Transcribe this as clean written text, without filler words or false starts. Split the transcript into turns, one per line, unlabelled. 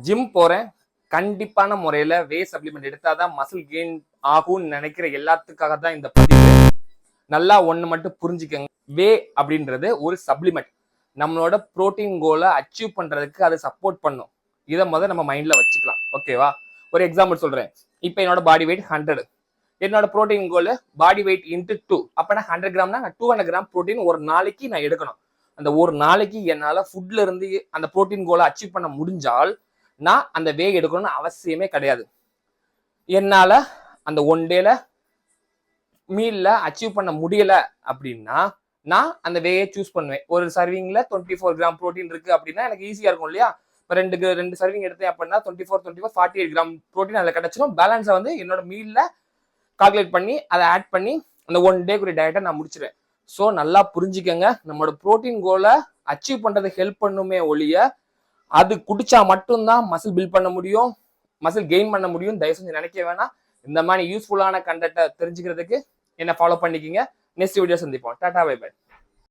Gym போறேன், கண்டிப்பான முறையில வே சப்ளிமெண்ட் எடுத்தாதான் மசில் கெயின் ஆகும்னு நினைக்கிற எல்லாத்துக்காக தான் இந்த பதிவு. நல்லா ஒண்ணு மட்டும் புரிஞ்சுக்கங்க, வே அப்படின்றது ஒரு சப்ளிமெண்ட். நம்மளோட புரோட்டீன் கோலை அச்சீவ் பண்றதுக்கு அது சப்போர்ட் பண்ணும். இதை முதல்ல நம்ம மைண்ட்ல வச்சுக்கலாம். ஓகேவா? ஒரு எக்ஸாம்பிள் சொல்றேன். இப்போ என்னோட பாடி வெயிட் 100, என்னோட புரோட்டீன் கோல் பாடி வெயிட் இன்ட்டு 2, அப்பனா 100 கிராம்னா 200 கிராம் புரோட்டீன் ஒரு நாளைக்கு நான் எடுக்கணும். அந்த ஒரு நாளைக்கு என்னால ஃபுட்ல இருந்து அந்த புரோட்டீன் கோலை அச்சீவ் பண்ண முடிஞ்சால் நான் அந்த வே எடுக்கணும்னு அவசியமே கிடையாது. என்னால அந்த ஒன் டேல மீல்ல அச்சீவ் பண்ண முடியல அப்படின்னா நான் அந்த வேயை சூஸ் பண்ணுவேன். ஒரு சர்விங்ல 24 கிராம் புரோட்டீன் இருக்கு அப்படின்னா எனக்கு ஈஸியா இருக்கும் இல்லையா? இப்போ ரெண்டு சர்விங் எடுத்தேன் அப்படின்னா 24 48 கிராம் புரோட்டீன் அதில் கிடைச்சிடும். பேலன்ஸை வந்து என்னோட மீல்ல கால்குலேட் பண்ணி அதை ஆட் பண்ணி அந்த ஒன் டேக்குரிய டயட்டை நான் முடிச்சிடுவேன். ஸோ நல்லா புரிஞ்சுக்கங்க, நம்மளோட புரோட்டீன் கோலை அச்சீவ் பண்றதுக்கு ஹெல்ப் பண்ணுமே ஒழிய அது குடிச்சா மட்டும்தான் மசில் பில்ட் பண்ண முடியும், மசில் கெயின் பண்ண முடியும் தயவு செஞ்சு நினைக்க வேணாம். இந்த மாதிரி யூஸ்ஃபுல்லான கண்டென்ட்டை தெரிஞ்சுக்கிறதுக்கு என்ன ஃபாலோ பண்ணிக்கிங்க. நெக்ஸ்ட் வீடியோ சந்திப்போம். டாடா பை பை.